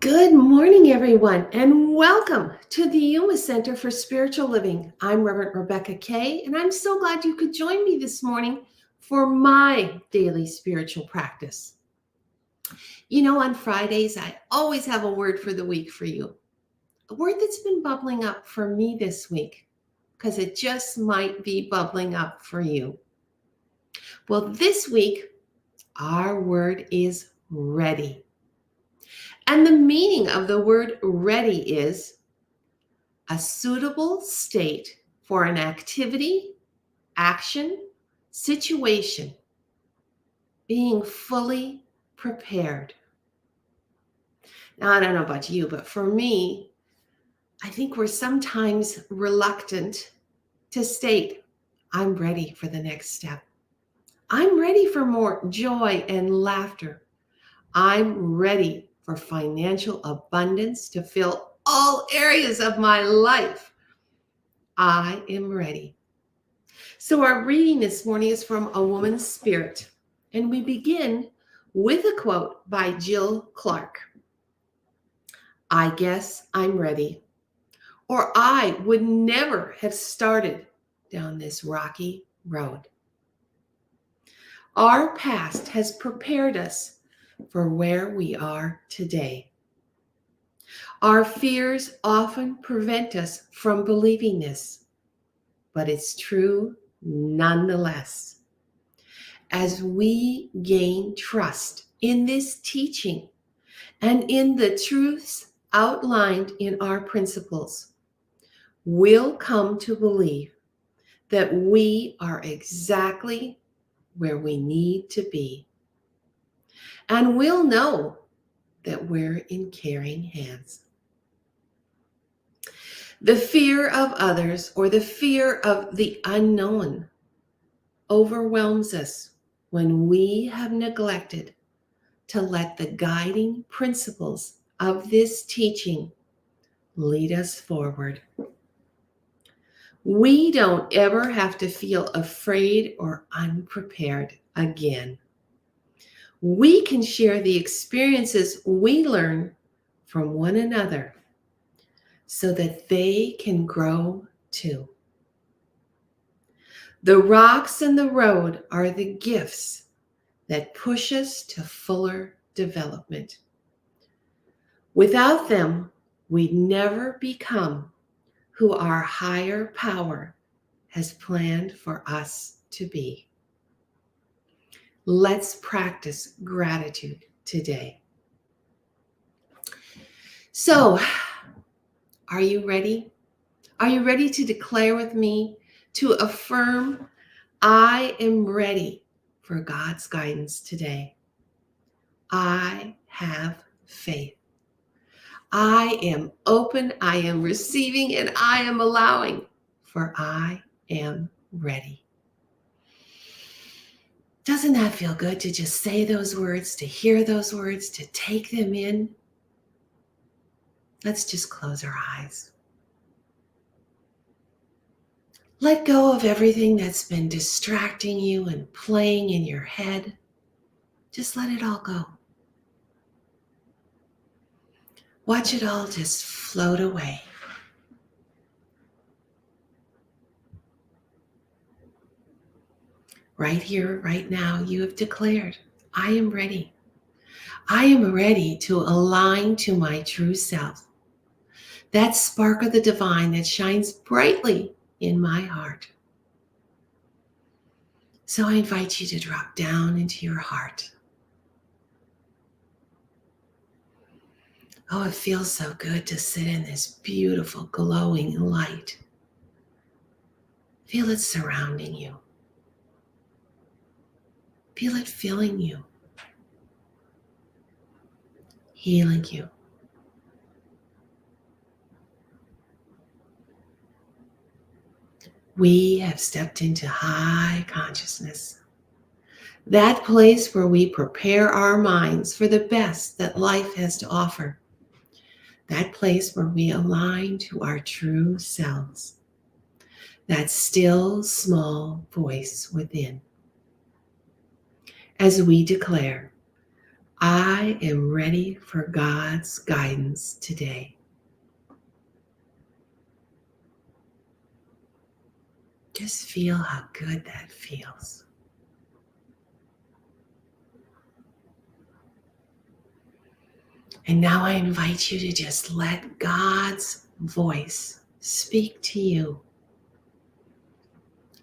Good morning, everyone, and welcome to the Yuma Center for Spiritual Living. I'm Reverend Rebecca Kay, and I'm so glad you could join me this morning for my daily spiritual practice. You know, on Fridays, I always have a word for the week for you, a word that's been bubbling up for me this week, because it just might be bubbling up for you. Well, this week, our word is ready. And the meaning of the word ready is a suitable state for an activity, action, situation, being fully prepared. Now, I don't know about you, but for me, I think we're sometimes reluctant to state, I'm ready for the next step. I'm ready for more joy and laughter. I'm ready for financial abundance to fill all areas of my life. I am ready. So our reading this morning is from A Woman's Spirit, and we begin with a quote by Jill Clark. I guess I'm ready, or I would never have started down this rocky road. Our past has prepared us for where we are today. Our fears often prevent us from believing this, but it's true nonetheless. As we gain trust in this teaching and in the truths outlined in our principles, we'll come to believe that we are exactly where we need to be. And we'll know that we're in caring hands. The fear of others or the fear of the unknown overwhelms us when we have neglected to let the guiding principles of this teaching lead us forward. We don't ever have to feel afraid or unprepared again. We can share the experiences we learn from one another so that they can grow too. The rocks in the road are the gifts that push us to fuller development. Without them, we'd never become who our higher power has planned for us to be. Let's practice gratitude today. So, are you ready? Are you ready to declare with me, to affirm, I am ready for God's guidance today? I have faith. I am open, I am receiving, and I am allowing, for I am ready. Doesn't that feel good to just say those words, to hear those words, to take them in? Let's just close our eyes. Let go of everything that's been distracting you and playing in your head. Just let it all go. Watch it all just float away. Right here, right now, you have declared, I am ready. I am ready to align to my true self. That spark of the divine that shines brightly in my heart. So I invite you to drop down into your heart. Oh, it feels so good to sit in this beautiful glowing light. Feel it surrounding you. Feel it filling you, healing you. We have stepped into high consciousness, that place where we prepare our minds for the best that life has to offer, that place where we align to our true selves, that still small voice within. As we declare, I am ready for God's guidance today. Just feel how good that feels. And now I invite you to just let God's voice speak to you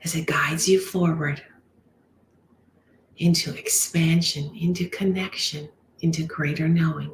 as it guides you forward into expansion, into connection, into greater knowing.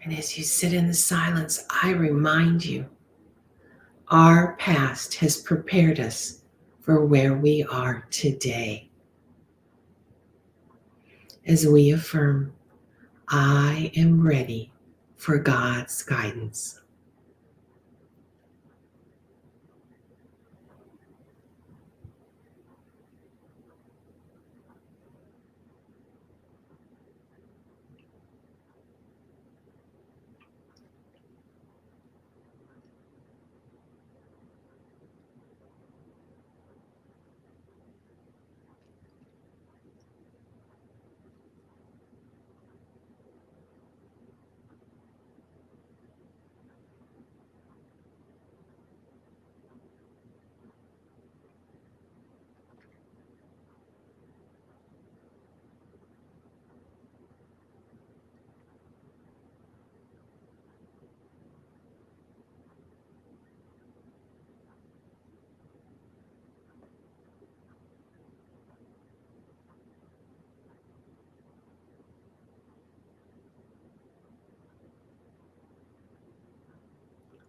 And as you sit in the silence, I remind you, our past has prepared us for where we are today. As we affirm, I am ready for God's guidance.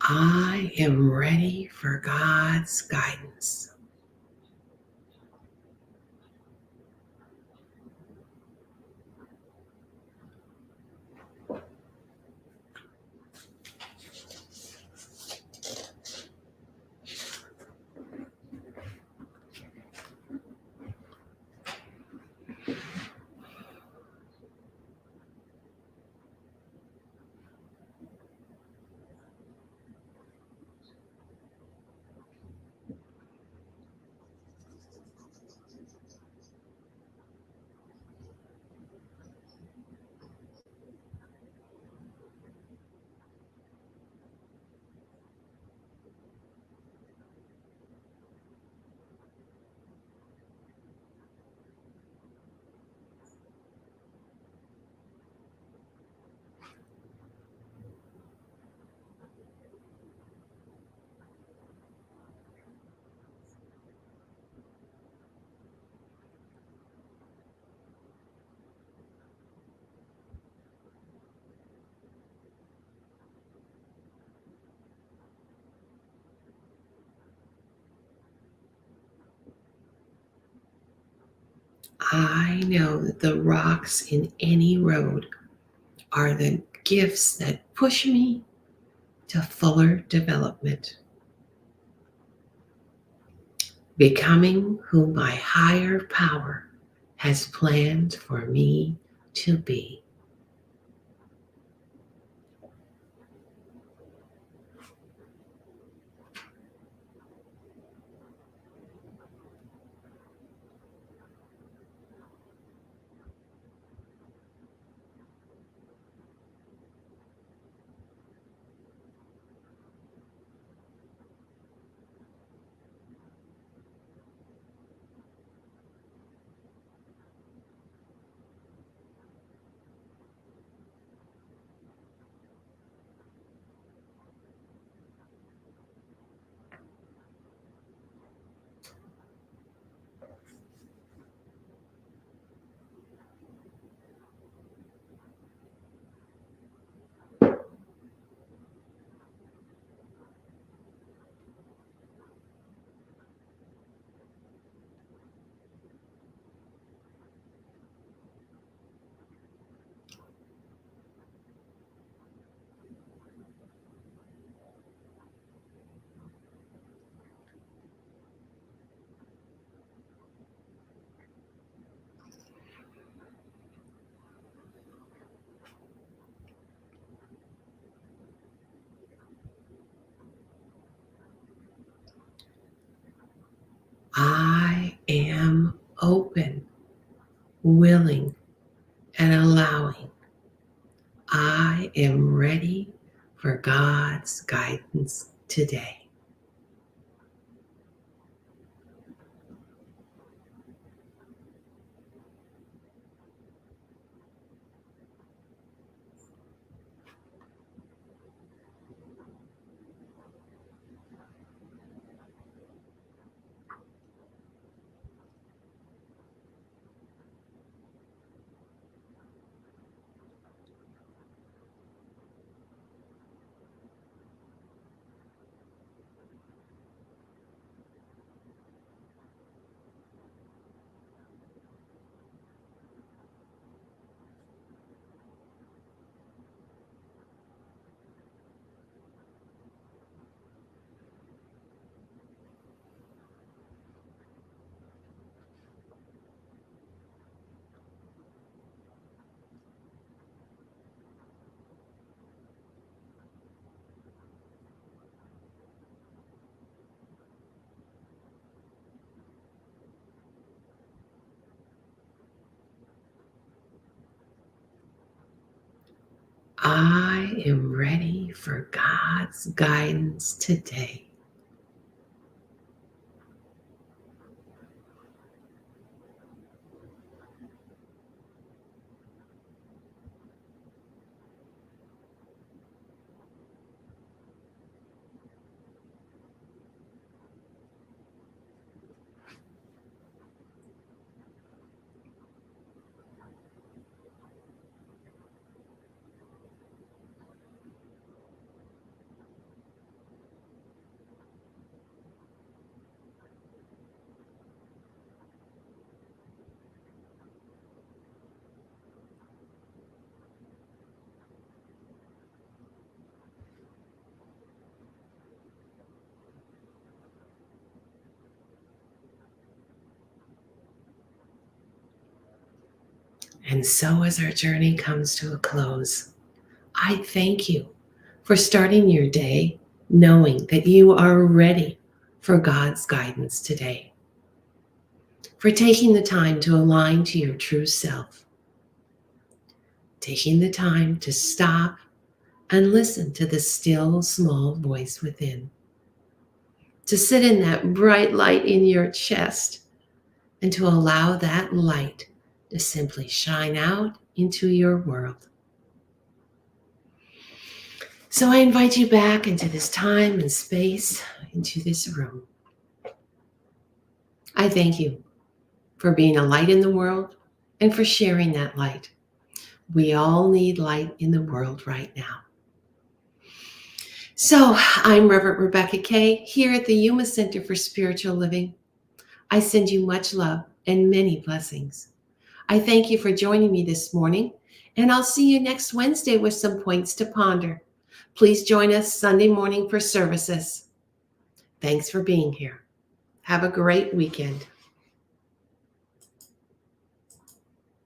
I am ready for God's guidance. I know that the rocks in any road are the gifts that push me to fuller development, becoming who my higher power has planned for me to be. willing, and allowing. I am ready for God's guidance today. I am ready for God's guidance today. And so, as our journey comes to a close, I thank you for starting your day knowing that you are ready for God's guidance today, for taking the time to align to your true self, taking the time to stop and listen to the still small voice within, to sit in that bright light in your chest and to allow that light to simply shine out into your world. So I invite you back into this time and space, into this room. I thank you for being a light in the world and for sharing that light. We all need light in the world right now. So I'm Reverend Rebecca Kay here at the Yuma Center for Spiritual Living. I send you much love and many blessings. I thank you for joining me this morning, and I'll see you next Wednesday with some points to ponder. Please join us Sunday morning for services. Thanks for being here. Have a great weekend.